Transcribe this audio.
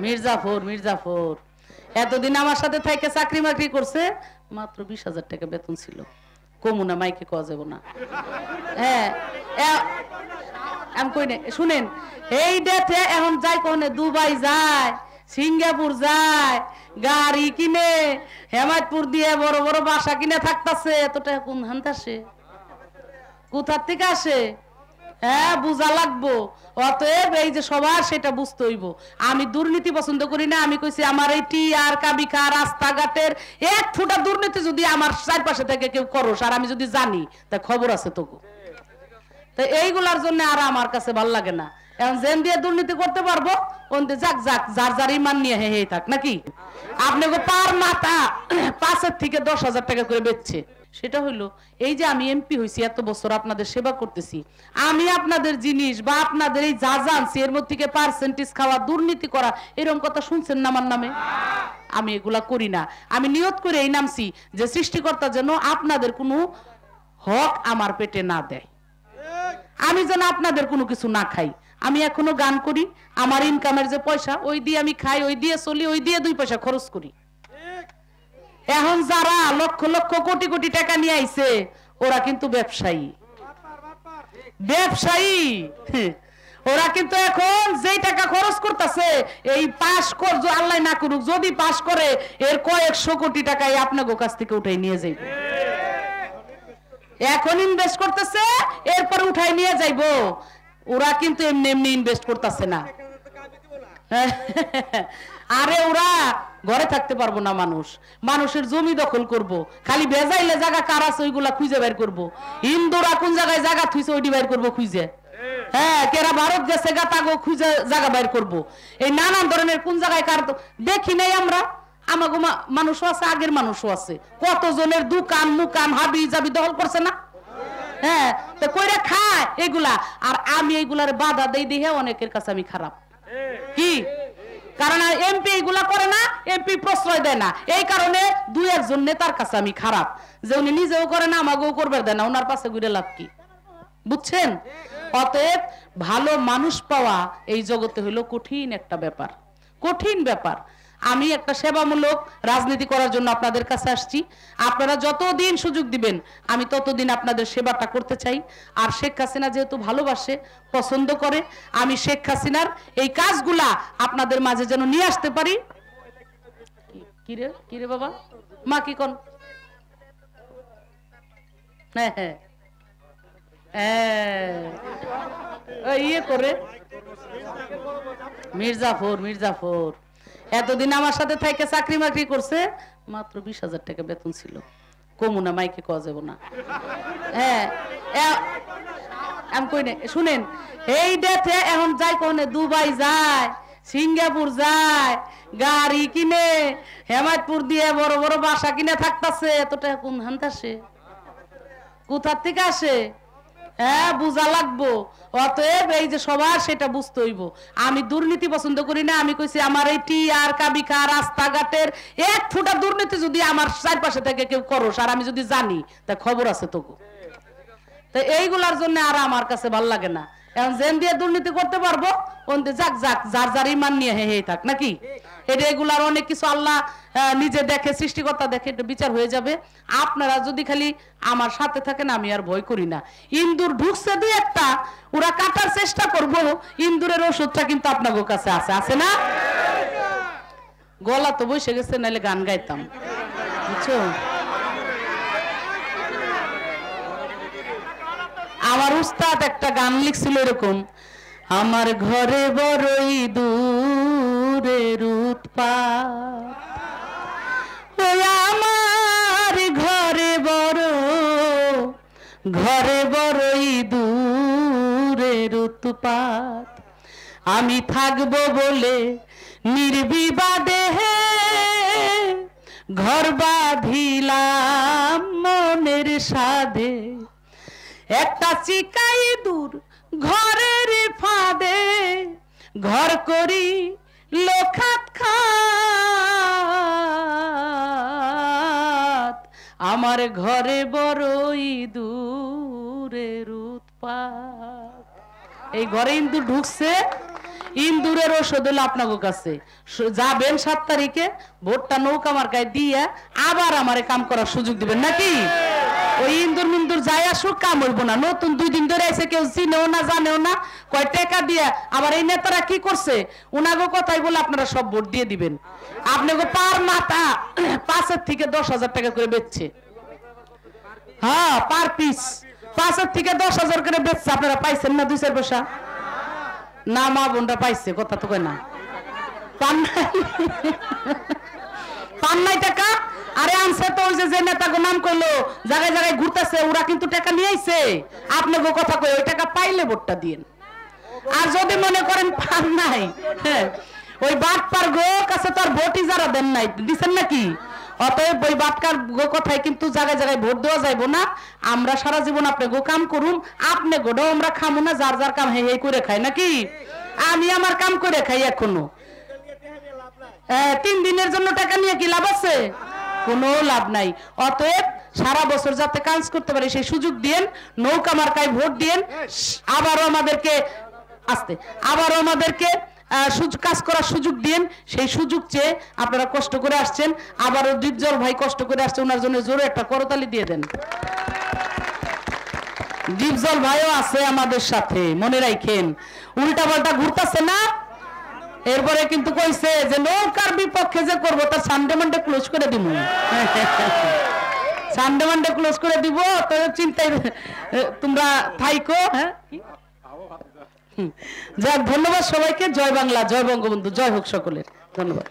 মির্জাফর মির্জাফর এতদিন আমার সাথে থেকে চাকরি মাকরি করছে, মাত্র 20,000 টাকা বেতন ছিল। কমুনা মাইকে কওয়া যাব না। হ্যাঁ আমি কই না, শুনেন, এই ডেটে এখন যাই কোনে দুবাই যায়, সিঙ্গাপুর যায়, গাড়ি কিনে, হেমায়তপুর দিয়ে বড় বড় বাসা কিনে থাকতেছে। এত টাকা কোন হানতে আসে, কোথার থেকে আসে? হ্যাঁ বুঝা লাগবো। অতএব এই যে সবার সেটা বুঝতে হইব। আমি দুর্নীতি পছন্দ করি না। আমি কইছি আমার এই টিআর কাবিখা রাস্তাঘাটের এক ফুটা দুর্নীতি যদি আমার চারপাশে থেকে কেউ করো আর আমি যদি জানি, তা খবর আছে তোকে। তো এইগুলার জন্য আর আমার কাছে ভাল লাগে না। এখন জেন দিয়ে দুর্নীতি করতে পারবো, যাক যাক, যার যার ইমান নিয়ে হে থাক নাকি। আপনি পার মাথা 5,000 থেকে 10,000 টাকা করে বেচছে। সেটা হইলো এই যে আমি এমপি হইছি, এত বছর আপনাদের সেবা করতেছি, আমি আপনাদের জিনিস বা আপনাদের এই যা জানছি এর মধ্যে থেকে পার্সেন্টেজ খাওয়া, দুর্নীতি করা, এরকম কথা শুনছেন না আমার নামে? আমি এগুলা করি না। আমি নিয়ত করে এই নামছি যে সৃষ্টিকর্তা যেন আপনাদের কোনো হক আমার পেটে না দেয়, আমি যেন আপনাদের কোনো কিছু না খাই। আমি এখনো গান করি, আমার ইনকামের যে পয়সা ওই দিয়ে আমি খাই, ওই দিয়ে চলি, ওই দিয়ে 2 পয়সা খরচ করি। এখন যারা লক্ষ লক্ষ কোটি কোটি টাকা নিয়ে আইছে ওরা কিন্তু ব্যবসায়ী, ব্যবসায়ী। ওরা কিন্তু এখন যেই টাকা খরচ করতেছে, এই পাস কর আল্লাহ না করুক, যদি পাস করে এর কয়েকশো কোটি টাকাই আপনাদের কাছ থেকে উঠাই নিয়ে যাইবে। এখন ইনভেস্ট করতেছে, এরপর উঠাই নিয়ে যাইব। ওরা কিন্তু এমনি এমনি ইনভেস্ট করতেছে না। আরে ওরা ঘরে থাকতে পারবো না, মানুষের জমি দখল করব, খালি বেজাইলে জায়গা কার আছে ওইগুলা খুঁজে বের করবো। হিন্দুরা কোন জায়গায় জায়গা থুইছে ওইটি বের করবো খুঁজে। হ্যাঁ, কেরা ভারত গেছে গা তাগো খুঁজে জায়গা বের করবো। এই নানান ধরনের কোন জায়গায় কার দেখি নাই আমরা। আমাগো মানুষও আছে, আগের মানুষও আছে, কতজনের দোকান মুকান হাবি জাবি দখল করছে না। হ্যাঁ, তো কইরা খায় এগুলা, আর আমি এইগুলার বাধা দেই দেখে অনেকের কাছে আমি খারাপ। কি কারণ এমপি এগুলা করে না, এমপি প্রশ্রয় দেয় না, এই কারণে 2-1 নেতার কাছে আমি খারাপ, যে উনি নিজেও করে না আমাকেও করবে দেয় না, ওনার পাশে ঘুরে লাভ কি, বুঝছেন? অতএব ভালো মানুষ পাওয়া এই জগতে হলো কঠিন একটা ব্যাপার, কঠিন ব্যাপার। আমি একটা সেবামূলক রাজনীতি করার জন্য আপনাদের কাছে আসছি। আপনারা যতদিন সুযোগ দিবেন আমি ততদিন আপনাদের সেবাটা করতে চাই। আর শেখ হাসিনা যেহেতু ভালোবাসে, পছন্দ করে, আমি শেখ হাসিনার এই কাজগুলা আপনাদের মাঝে যেন নিয়ে আসতে পারি। কিরে কিরে বাবা মা কি কোন? হ্যাঁ হ্যাঁ ইয়ে করে মির্জাফর মির্জাফর এতদিন আমার সাথে থেকে চাকরি মাকরি করছে, মাত্র 20,000 টাকা বেতন ছিল। কমুনা মাইকে কওয়া যাব না। হ্যাঁ আমি কই না, শুনেন, এই ডেটে এখন যাই কোনে দুবাই যায়, সিঙ্গাপুর যায়, গাড়ি কিনে, হেমায়তপুর দিয়ে বড় বড় বাসা কিনে থাকতেছে। এত টাকা কোন হানতে আসে, কোথার থেকে আসে? হ্যাঁ বুঝা লাগবো। অতএব এই যে সবার সেটা বুঝতে হইব। আমি দুর্নীতি পছন্দ করি না। আমি কইছি আমার এই টিআর কাবিখা রাস্তাঘাটের এক ফুটা দুর্নীতি যদি আমার চারপাশে থেকে কেউ করো আর আমি যদি জানি, তা খবর আছে তোকে। তো এইগুলার জন্য আর আমার কাছে ভাল লাগে না। এখন জেন দিয়ে দুর্নীতি করতে পারবো, যাক যাক, যার যার ইমান নিয়ে হে থাক নাকি। এটা এগুলার অনেক কিছু আল্লাহ নিজে দেখে, সৃষ্টিকর্তা দেখে, এটা বিচার হয়ে যাবে। আপনারা যদি খালি আমার সাথে থাকেন আমি আর ভয় করি না। ইন্দুর ঢুকছে 2-1টা, ওরা কাটার চেষ্টা করবো, ইন্দুরের ওষুধটা কিন্তু আপনাদের কাছে আছে, আছে না? গলা তো বসে গেছে, নাহলে গান গাইতাম, বুঝছো? আমার উস্তাদ একটা গান লিখছিল এরকম, আমার ঘরে বড়ই দূরের উৎপাত, ওই আমার ঘরে বড়ই দূরের উৎপাত, আমি থাকবো বলে নির্বিবাদে ঘর বাঁধিলাম মনের সাধে, একটা চিকাই দূর ঘরের ফাঁদে ঘর করি লোখাত খাত, আমার ঘরে বড়ই দূরের উৎপাত। এই ঘরে ইন্দুর ঢুকছে, ইন্দুরের ওষুধ হলো আপনার কাছে যাবেন 7 তারিখে ভোটটা নৌকা মার্কায় দিয়ে আবার আমারে কাম করার সুযোগ দিবেন নাকি ওই ইন্দুর মিন্দুর যাই আসুক কাম হইব না নতুন 2 দিন ধরে এসে কেউ চিনেও না জানেও না কয় টাকা দিয়ে আবার এই নেতারা কি করছে উনাগো কথাই বলে আপনারা সব ভোট দিয়ে দিবেন আপনাকে পার মাথা 5 থেকে 10,000 টাকা করে বেচছে হ্যাঁ পার পিস 5 থেকে 10,000 করে বেচছে আপনারা পাইছেন না 2-4 পয়সা না মা বোনরা পাইছে কথা তো কয় না পান নাই টাকা আরে আনছে তো ওই যে নেতাগো নাম কইলো জায়গায় জায়গায় ঘুরতেছে ওরা কিন্তু টাকা নিয়ে আইছে আপনাকে কথা কই ওই টাকা পাইলে ভোটটা দিন আর যদি মনে করেন পান নাই হ্যাঁ ওই বাটপার গো কাছে তো আর ভোটই যারা দেন নাই দিছেন নাকি অতএব ওই বাটকার গো কথায় কিন্তু জায়গায় জায়গায় ভোট দেওয়া যাইব না আমরা সারা জীবন আপনি গো কাম করুন আপনি গোডো আমরা খামু না যার যার কাম হেই করে খাই নাকি আমি আমার কাম করে খাই এখনো 3 দিনের জন্য টাকা নিয়ে কি লাভ আছে কোনো লাভ নাই অতএব সারা বছর যাতে কাজ করতে পারি সেই সুযোগ দেন নৌকা মার্কায় ভোট দেন আবারও আমাদেরকে কাজ করার সুযোগ দেন সেই সুযোগ চেয়ে আপনারা কষ্ট করে আসছেন আবারও ডিপজল ভাই কষ্ট করে আসছে ওনার জন্য জোরে একটা করতালি দিয়ে দেন ডিপজল ভাইও আছে আমাদের সাথে মনে রাখেন উল্টা পাল্টা ঘুরতেছে না এরপরে কিন্তু কইছে যে নৌকার বিপক্ষে যে করবো তার সানডে মানডে ক্লোজ করে দিব সানডে মানডে ক্লোজ করে দিব তো চিন্তায় তোমরা থাইকো হ্যাঁ যাক ধন্যবাদ সবাইকে জয় বাংলা জয় বঙ্গবন্ধু জয় হোক সকলের ধন্যবাদ